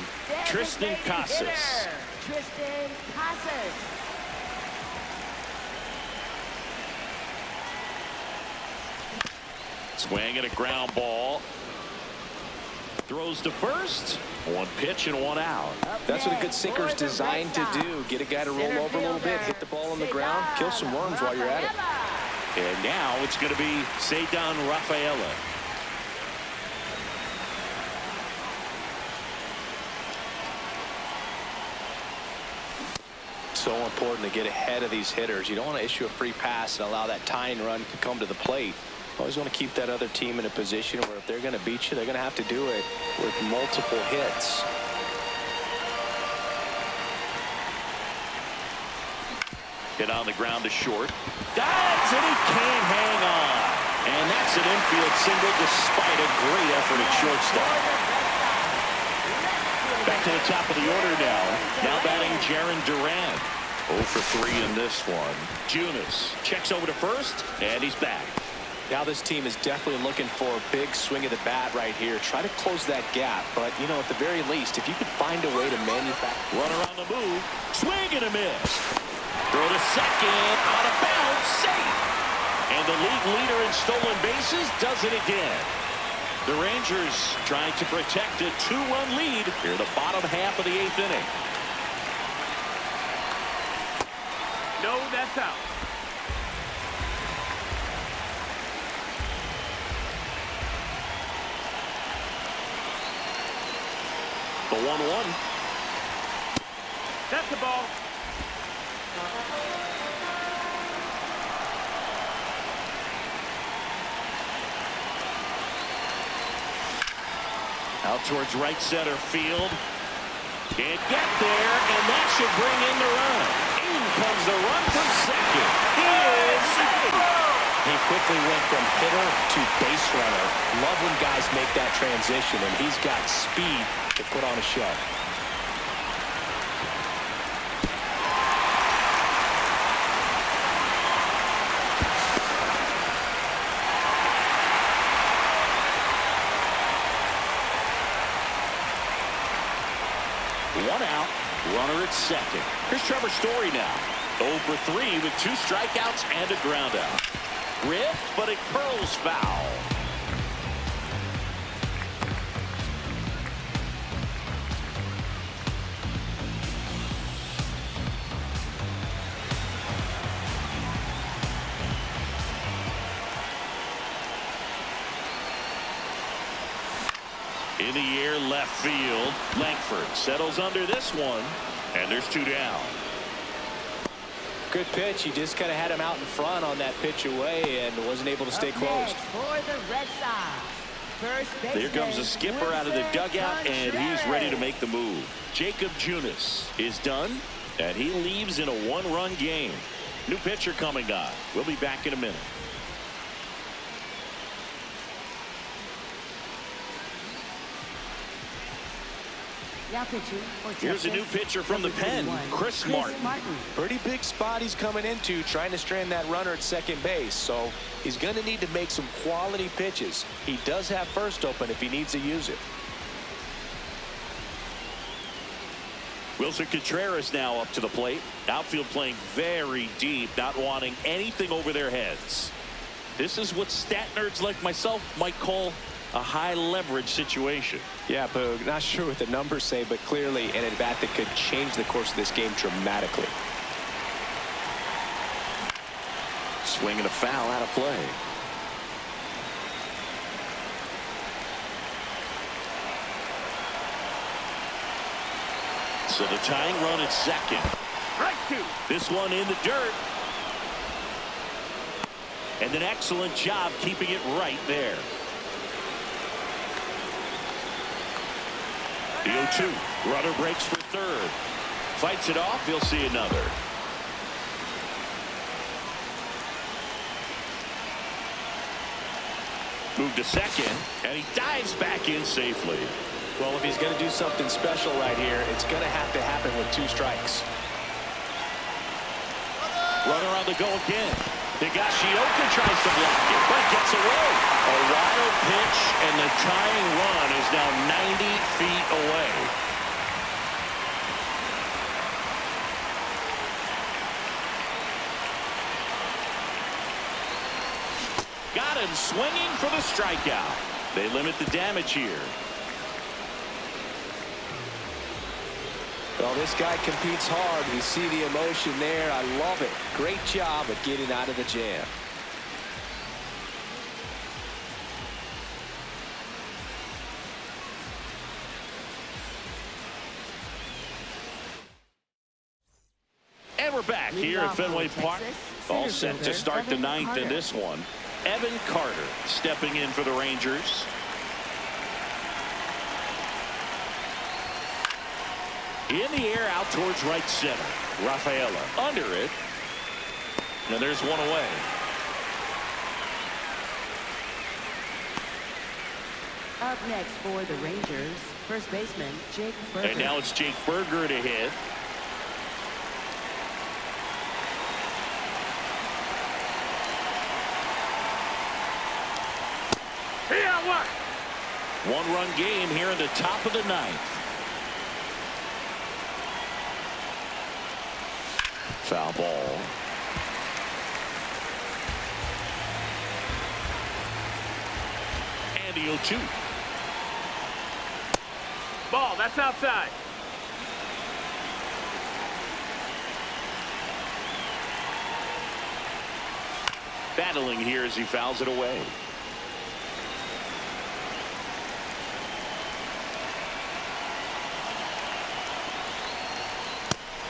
Tristan Casas. Tristan Casas. Swing and a ground ball. Throws to first. 1 pitch and 1 out. That's what a good sinker is designed to do. Get a guy to roll over a little bit, hit the ball on the ground, kill some worms while you're at it. And now it's going to be Cedar Rafaela. So important to get ahead of these hitters. You don't want to issue a free pass and allow that tying run to come to the plate. Always want to keep that other team in a position where if they're going to beat you, they're going to have to do it with multiple hits. Hit on the ground to short. Dives and he can't hang on. And that's an infield single despite a great effort at shortstop. Back to the top of the order now. Now batting Jaron Duran. 0 for 3 in this one. Junis checks over to first, and he's back. Now this team is definitely looking for a big swing of the bat right here. Try to close that gap. But, you know, at the very least, if you could find a way to manufacture. Runner on the move. Swing and a miss. Throw to second. Out of bounds. Safe. And the league leader in stolen bases does it again. The Rangers trying to protect a 2-run lead here in the bottom half of the 8th inning. No, that's out. The 1-1. That's the ball. Out towards right center field. Can't get there, and that should bring in the run. In comes the run from second. He is safe. He quickly went from hitter to base runner. Love when guys make that transition, and he's got speed to put on a show. One out, runner at second. Here's Trevor Story now. 0 for 3 with 2 strikeouts and a ground out. Ripped, but it curls foul. In the air, left field. Langford settles under this one, and there's 2 down. Good pitch. He just kind of had him out in front on that pitch away and wasn't able to stay close. For the Red Sox, first baseman, There comes a skipper out of the dugout, and he's ready to make the move. Jacob Junis is done, and he leaves in a 1-run game. New pitcher coming on. We'll be back in a minute. Now pitching for Here's a new Texas, pitcher from the number pen, 21, Chris Martin. Pretty big spot he's coming into, trying to strand that runner at second base. So he's going to need to make some quality pitches. He does have first open if he needs to use it. Wilson Contreras now up to the plate. Outfield playing very deep, not wanting anything over their heads. This is what stat nerds like myself might call a high leverage situation. Yeah, Boog, not sure what the numbers say, but clearly an at-bat that could change the course of this game dramatically. Swing and a foul out of play. So the tying run at second. Strike two. This one in the dirt. And an excellent job keeping it right there. The 0-2. Runner breaks for third. Fights it off. He'll see another. Move to second. And he dives back in safely. Well, if he's going to do something special right here, it's going to have to happen with 2 strikes. Runner on the go again. Higashioka tries to block it, but gets away. A wild pitch, and the tying run is now 90 feet away. Got him swinging for the strikeout. They limit the damage here. Well, this guy competes hard. We see the emotion there. I love it. Great job at getting out of the jam. And we're back here at Fenway Park. All set to start the ninth in this one. Evan Carter stepping in for the Rangers. In the air out towards right center. Rafaela under it. And there's one away. Up next for the Rangers, first baseman Jake Berger. And now it's Jake Berger to hit. Here, what? One-run game here in the top of the ninth. Foul ball. And the 0-2. Ball, that's outside. Battling here as he fouls it away.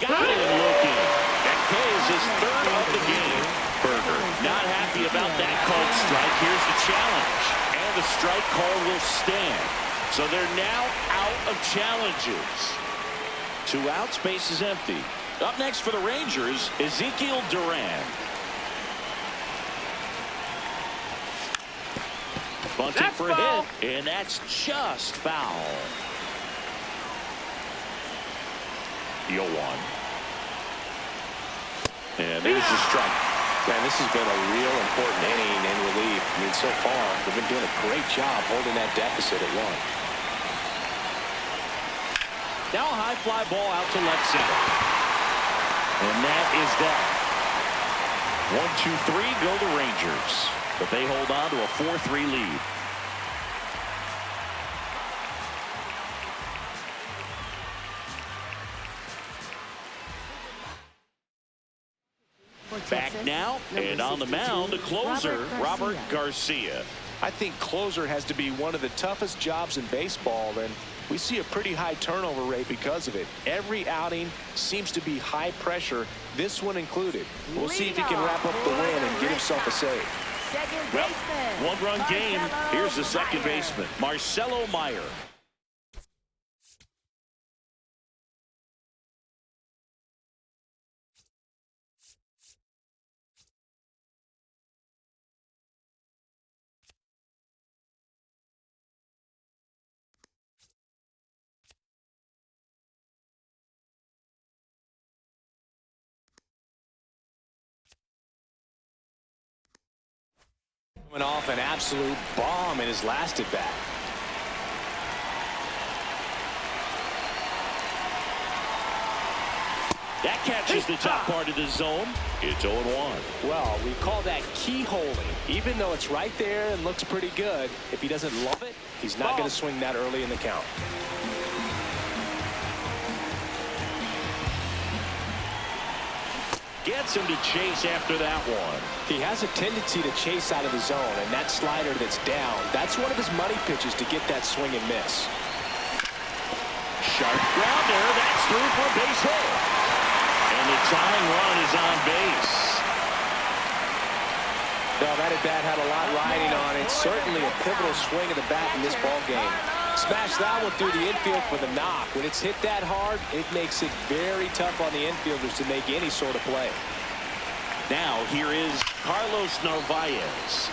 Got it looking. That K is his third of the game. Berger not happy about that called strike. Here's the challenge. And the strike call will stand. So they're now out of challenges. 2 outs, base is empty. Up next for the Rangers, Ezekiel Duran. Bunting That's for a foul. hit, and that's just foul. 0-1. And there's the strike. Man, this has been a real important inning in relief. I mean, so far, they've been doing a great job holding that deficit at 1. Now a high fly ball out to left center. And that is that. 1-2-3 go the Rangers. But they hold on to a 4-3 lead. Back now, and on the mound, the closer, Robert Garcia. I think closer has to be one of the toughest jobs in baseball, and we see a pretty high turnover rate because of it. Every outing seems to be high pressure, this one included. We'll see if he can wrap up the win and get himself a save. Well, one-run game. Here's the second baseman, Marcelo Meyer. Went off an absolute bomb in his last at bat. That catches the top part of the zone. It's 0-1. Well, we call that keyholing. Even though it's right there and looks pretty good, if he doesn't love it, he's not going to swing that early in the count. Gets him to chase after that one. He has a tendency to chase out of the zone, and that slider that's down, that's one of his money pitches to get that swing and miss. Sharp grounder. That's through for a base hit. And the tying run is on base. No, that at bat had a lot riding on it. Certainly a pivotal swing of the bat in this ball game. Smash that one through the infield for the knock. When it's hit that hard, it makes it very tough on the infielders to make any sort of play. Now here is Carlos Narvaez.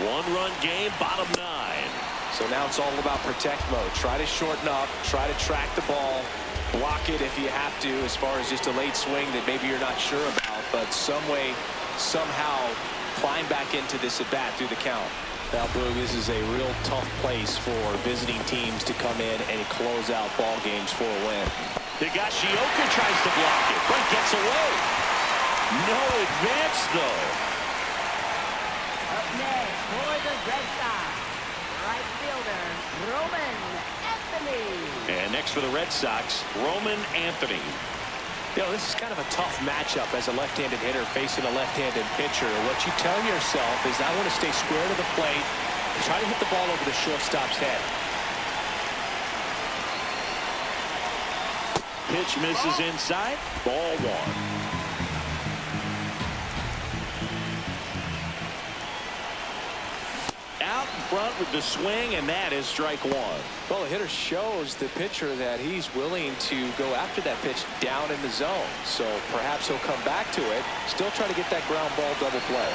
One-run game, bottom 9. So now it's all about protect mode. Try to shorten up, try to track the ball, block it if you have to, as far as just a late swing that maybe you're not sure about, but some way, somehow climb back into this at bat through the count. Now, Boog, this is a real tough place for visiting teams to come in and close out ball games for a win. G.O.A.T tries to block it, but gets away. No advance, though. Up next for the Red Sox, right fielder, Roman Anthony. And next for the Red Sox, Roman Anthony. You know, this is kind of a tough matchup as a left-handed hitter facing a left-handed pitcher. What you tell yourself is, I want to stay square to the plate and try to hit the ball over the shortstop's head. Pitch misses inside, ball 1. Out in front with the swing, and that is strike 1. Well, the hitter shows the pitcher that he's willing to go after that pitch down in the zone. So perhaps he'll come back to it, still try to get that ground ball double play.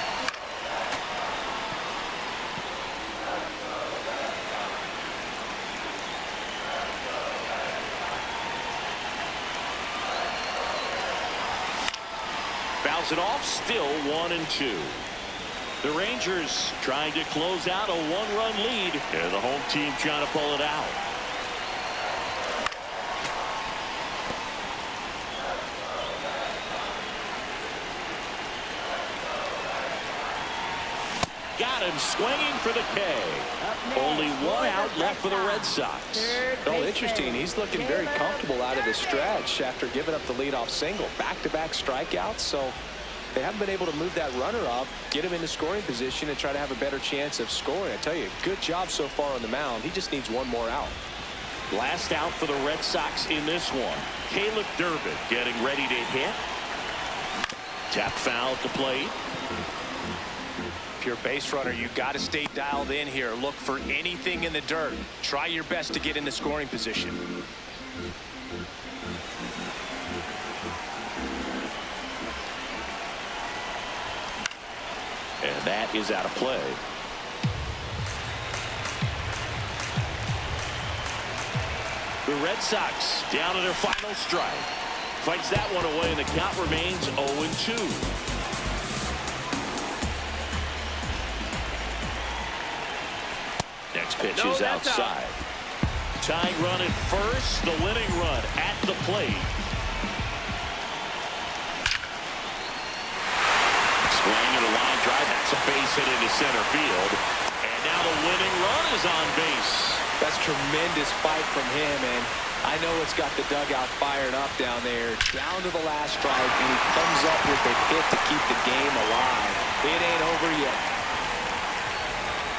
Fouls it off, still 1-2. The Rangers trying to close out a 1-run lead, and the home team trying to pull it out. Got him swinging for the K. Only 1 out left for the Red Sox. Oh, interesting. He's looking very comfortable out of the stretch after giving up the leadoff single. Back-to-back strikeouts, so they haven't been able to move that runner up, get him into scoring position, and try to have a better chance of scoring. I tell you, good job so far on the mound. He just needs 1 more out. Last out for the Red Sox in this one. Caleb Durbin getting ready to hit. Tap foul at the plate. If you're a base runner, you got to stay dialed in here. Look for anything in the dirt. Try your best to get into scoring position. And that is out of play. The Red Sox down to their final strike. Fights that one away, and the count remains 0-2. Next pitch is outside. Tying run at first, the winning run at the plate. Swing and a line drive. That's a base hit into center field. And now the winning run is on base. That's tremendous fight from him, and I know it's got the dugout fired up down there. Down to the last strike, and he comes up with a hit to keep the game alive. It ain't over yet.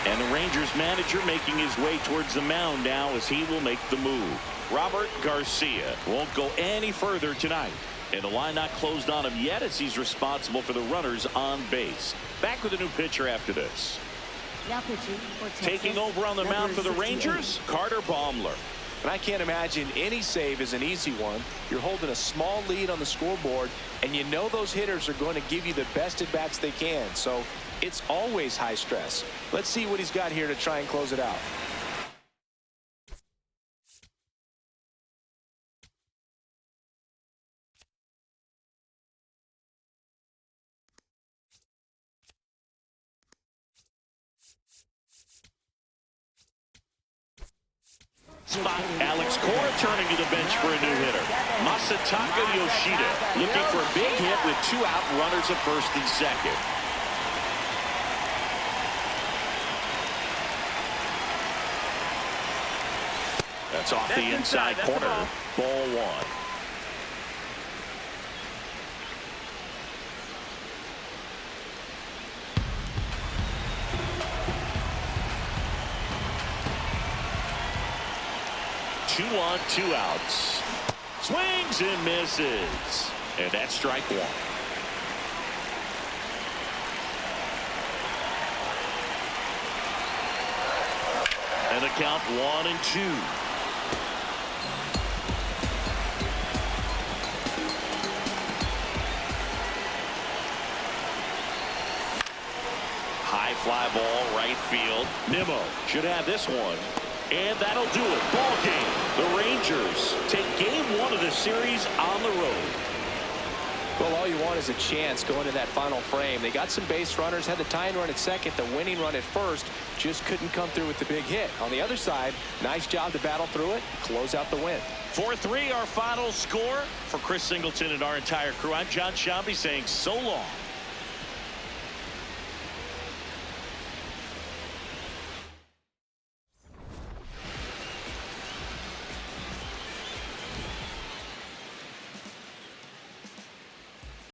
And the Rangers manager making his way towards the mound now as he will make the move. Robert Garcia won't go any further tonight. And the line not closed on him yet as he's responsible for the runners on base. Back with a new pitcher after this. Now pitching for Texas, Taking over on the mound for the Rangers, Carter Baumler. And I can't imagine any save is an easy one. You're holding a small lead on the scoreboard, and you know those hitters are going to give you the best at-bats they can. So it's always high stress. Let's see what he's got here to try and close it out. Spot Alex Cora turning to the bench for a new hitter. Masataka Yoshida looking for a big hit with 2 out, runners at first and second. That's off the inside corner. Ball 1. Two on, 2 outs. Swings and misses. And that's strike 1. And a count 1-2. High fly ball, right field. Nimmo should have this one. And that'll do it. Ball game. The Rangers take game 1 of the series on the road. Well, all you want is a chance going to that final frame. They got some base runners, had the tying run at second, the winning run at first, just couldn't come through with the big hit. On the other side, nice job to battle through it, close out the win. 4-3 our final score. For Chris Singleton and our entire crew, I'm John Shambi saying so long.